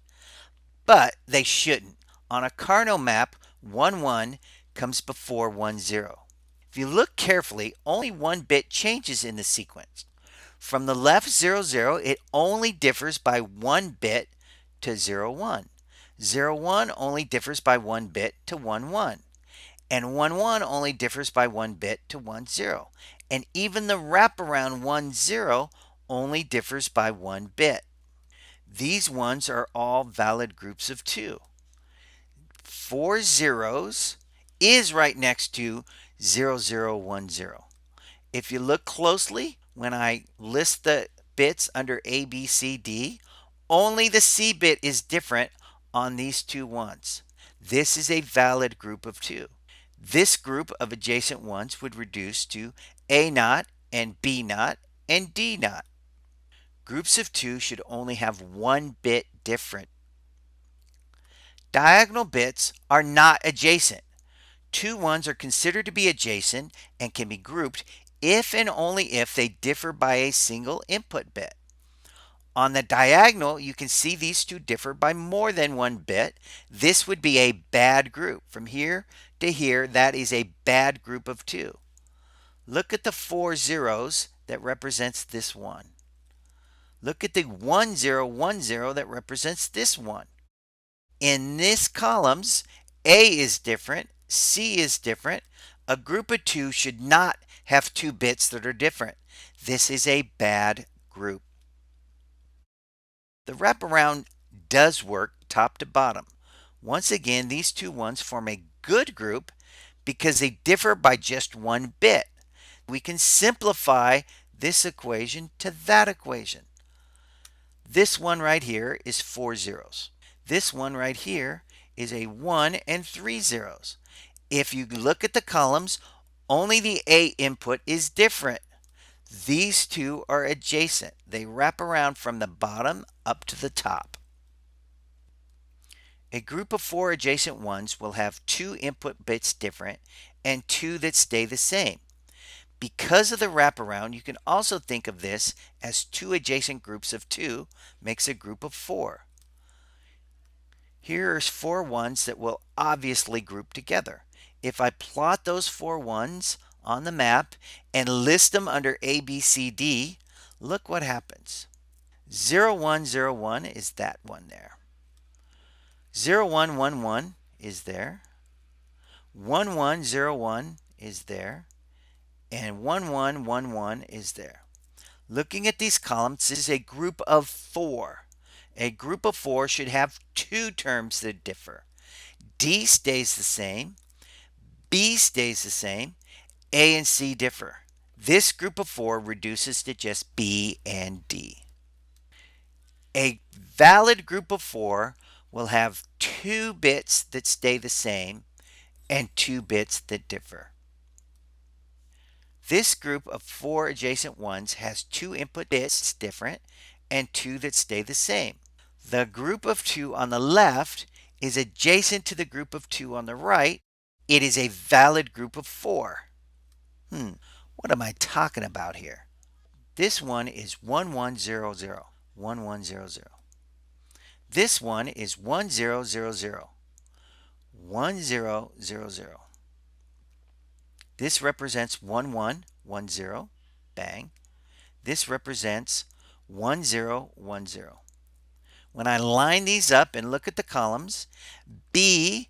but they shouldn't. On a Carnot map, 11 comes before 10. If you look carefully, only 1 bit changes in the sequence. From the left 00, it only differs by 1 bit to 01. 01 only differs by 1 bit to 11. And 11 only differs by 1 bit to 10. And even the wraparound 10 only differs by 1 bit. These ones are all valid groups of 2. 4 zeros is right next to 0010. If you look closely, when I list the bits under A, B, C, D, only the C bit is different on these two ones. This is a valid group of 2. This group of adjacent ones would reduce to A naught and B naught and D naught. Groups of 2 should only have 1 bit different. Diagonal bits are not adjacent. Two ones are considered to be adjacent and can be grouped if and only if they differ by a single input bit. On the diagonal, you can see these two differ by more than 1 bit. This would be a bad group. From here to here, that is a bad group of 2. Look at the 4 zeros that represents this one. Look at the 1010 that represents this one. In this columns, A is different, C is different. A group of 2 should not have 2 bits that are different. This is a bad group. The wraparound does work top to bottom. Once again, these two ones form a good group because they differ by just 1 bit. We can simplify this equation to that equation. This one right here is 4 zeros. This one right here is a 1 and 3 zeros. If you look at the columns, only the A input is different. These two are adjacent. They wrap around from the bottom up to the top. A group of 4 adjacent ones will have 2 input bits different and 2 that stay the same. Because of the wraparound, you can also think of this as 2 adjacent groups of 2 makes a group of 4. Here are 4 ones that will obviously group together. If I plot those 4 ones on the map and list them under A, B, C, D, look what happens. 0101 is that one there. 0111 is there. 1101 is there. And 1111 is there. Looking at these columns, this is a group of 4. A group of 4 should have 2 terms that differ. D stays the same. B stays the same. A and C differ. This group of 4 reduces to just B and D. A valid group of 4 will have 2 bits that stay the same and 2 bits that differ. This group of 4 adjacent ones has 2 input bits different and 2 that stay the same. The group of 2 on the left is adjacent to the group of 2 on the right. It is a valid group of 4. What am I talking about here? This one is 1100. 1100. This one is 1000. 1000. This represents 1110. Bang. This represents 1010. When I line these up and look at the columns, B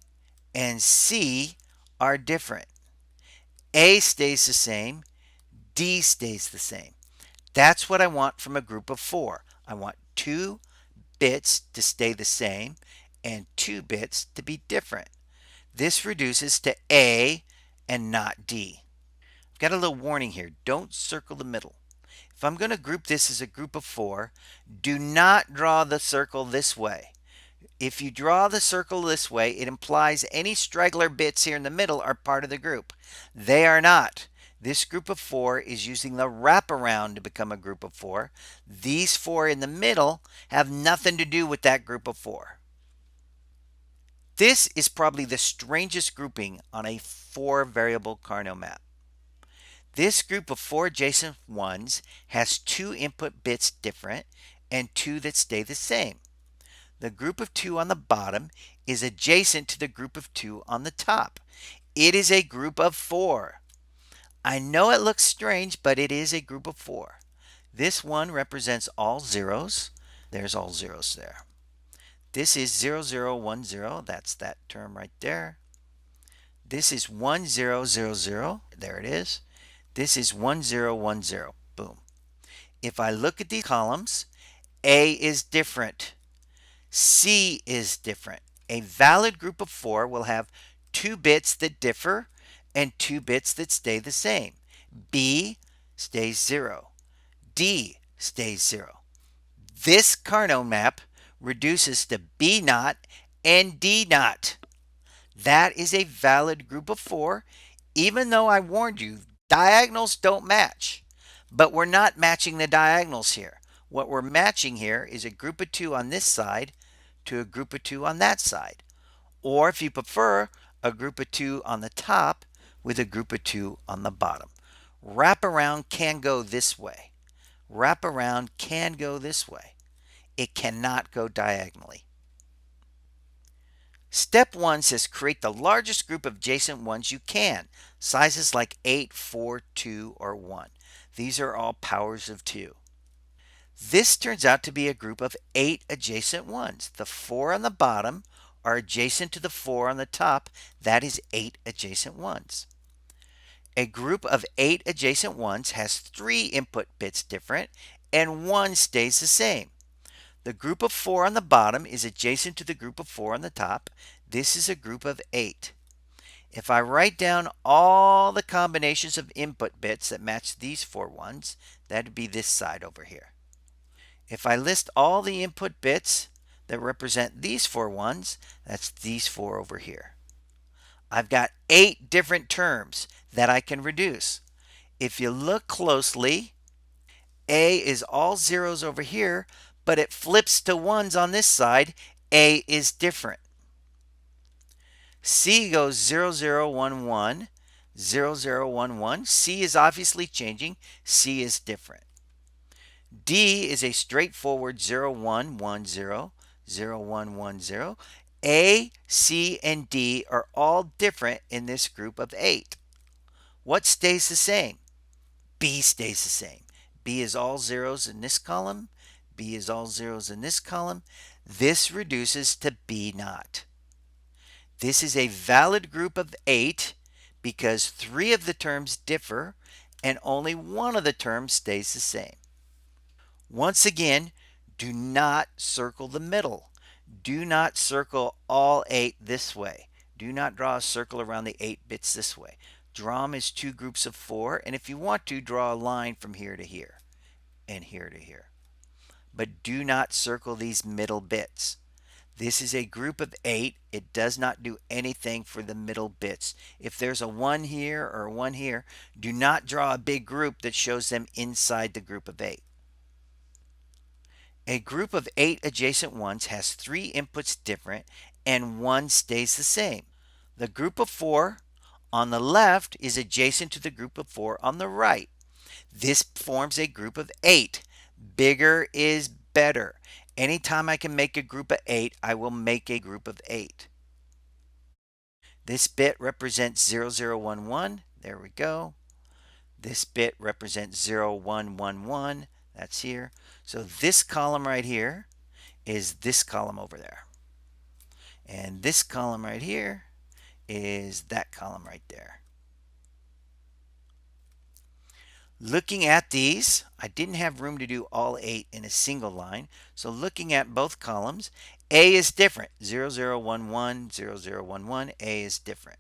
and C are different. A stays the same. D stays the same. That's what I want from a group of 4. I want 2 bits to stay the same and 2 bits to be different. This reduces to A and not D. I've got a little warning here. Don't circle the middle. If I'm going to group this as a group of 4, do not draw the circle this way. If you draw the circle this way, it implies any straggler bits here in the middle are part of the group. They are not. This group of 4 is using the wraparound to become a group of 4. These 4 in the middle have nothing to do with that group of 4. This is probably the strangest grouping on a 4-variable Carnot map. This group of 4 adjacent ones has 2 input bits different and 2 that stay the same. The group of 2 on the bottom is adjacent to the group of 2 on the top. It is a group of 4. I know it looks strange, but it is a group of 4. This one represents all zeros. There's all zeros there. This is 0, 0, 1, 0. That's that term right there. This is 1, 0, 0, 0. There it is. This is 1, 0, 1, 0. Boom. If I look at these columns, A is different. C is different. A valid group of 4 will have 2 bits that differ and 2 bits that stay the same. B stays 0. D stays 0. This Carnot map reduces to B naught and D naught. That is a valid group of 4, even though I warned you diagonals don't match. But we're not matching the diagonals here. What we're matching here is a group of 2 on this side to a group of 2 on that side. Or if you prefer, a group of 2 on the top with a group of 2 on the bottom. Wraparound can go this way. Wraparound can go this way. It cannot go diagonally. Step 1 says create the largest group of adjacent ones you can. Sizes like 8, 4, 2, or 1. These are all powers of 2. This turns out to be a group of 8 adjacent ones. The 4 on the bottom are adjacent to the 4 on the top. That is 8 adjacent ones. A group of 8 adjacent ones has 3 input bits different and 1 stays the same. The group of 4 on the bottom is adjacent to the group of 4 on the top. This is a group of 8. If I write down all the combinations of input bits that match these 4 ones, that would be this side over here. If I list all the input bits that represent these 4 ones, that's these 4 over here. I've got 8 different terms that I can reduce. If you look closely, A is all zeros over here, but it flips to ones on this side. A is different. C goes 0, 0, 1, 1, 0, 0, 1, 1. C is obviously changing. C is different. D is a straightforward 0, 1, 1, 0, 0, 1, 1, 0. A, C, and D are all different in this group of 8. What stays the same? B stays the same. B is all zeros in this column. B is all zeros in this column. This reduces to B naught. This is a valid group of 8 because 3 of the terms differ and only 1 of the terms stays the same. Once again, do not circle the middle. Do not circle all 8 this way. Do not draw a circle around the 8 bits this way. Draw them as 2 groups of 4, and if you want to, draw a line from here to here and here to here. But do not circle these middle bits. This is a group of 8. It does not do anything for the middle bits. If there's a 1 here or a 1 here, do not draw a big group that shows them inside the group of 8. A group of 8 adjacent ones has 3 inputs different and 1 stays the same. The group of 4 on the left is adjacent to the group of 4 on the right. This forms a group of 8. Bigger is better. Anytime I can make a group of 8, I will make a group of 8. This bit represents 0, 0, 1, 1. There we go. This bit represents 0, 1, 1, 1. That's here. So this column right here is this column over there. And this column right here is that column right there. Looking at these, I didn't have room to do all 8 in a single line. So looking at both columns, A is different. 0, 0, 1, 1, 0, 0, 1, 1. A is different.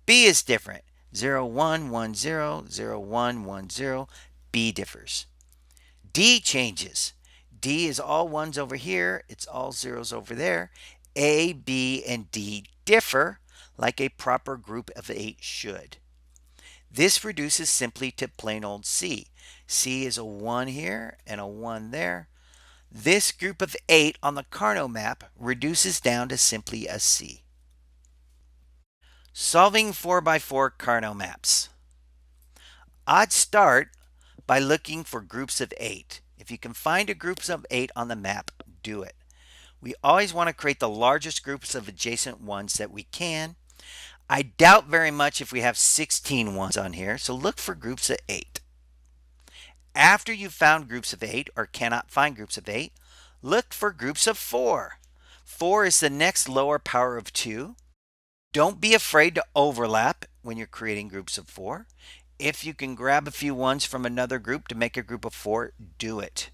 B is different. 0, 1, 1, 0, 0, 1, 1, 0. B differs. D changes. D is all ones over here. It's all zeros over there. A, B, and D differ like a proper group of 8 should. This reduces simply to plain old C. C is a 1 here and a 1 there. This group of 8 on the Carnot map reduces down to simply a C. Solving 4x4 Carnot maps. I'd start by looking for groups of 8. If you can find a groups of 8 on the map, do it. We always want to create the largest groups of adjacent ones that we can. I doubt very much if we have 16 ones on here, so look for groups of 8. After you've found groups of 8 or cannot find groups of 8, look for groups of 4. 4 is the next lower power of 2. Don't be afraid to overlap when you're creating groups of 4. If you can grab a few ones from another group to make a group of 4, do it.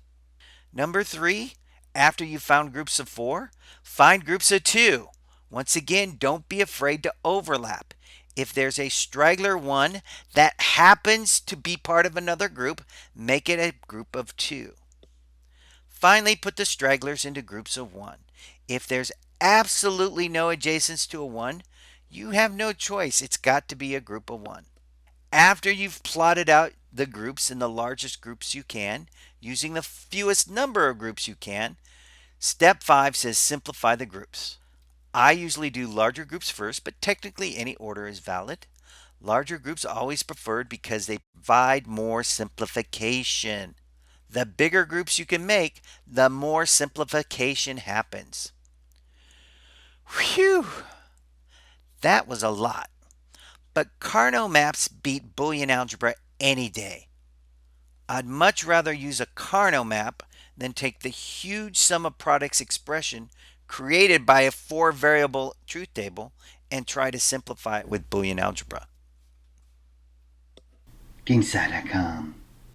Number 3, after you've found groups of 4, find groups of 2. Once again, don't be afraid to overlap. If there's a straggler one that happens to be part of another group, make it a group of 2. Finally, put the stragglers into groups of 1. If there's absolutely no adjacents to a 1, you have no choice. It's got to be a group of 1. After you've plotted out the groups in the largest groups you can, using the fewest number of groups you can, step 5 says simplify the groups. I usually do larger groups first, but technically any order is valid. Larger groups are always preferred because they provide more simplification. The bigger groups you can make, the more simplification happens. Whew! That was a lot. But Carnot Maps beat Boolean algebra any day. I'd much rather use a Carnot map than take the huge sum of products expression created by a 4-variable truth table and try to simplify it with Boolean algebra. Ginside.com.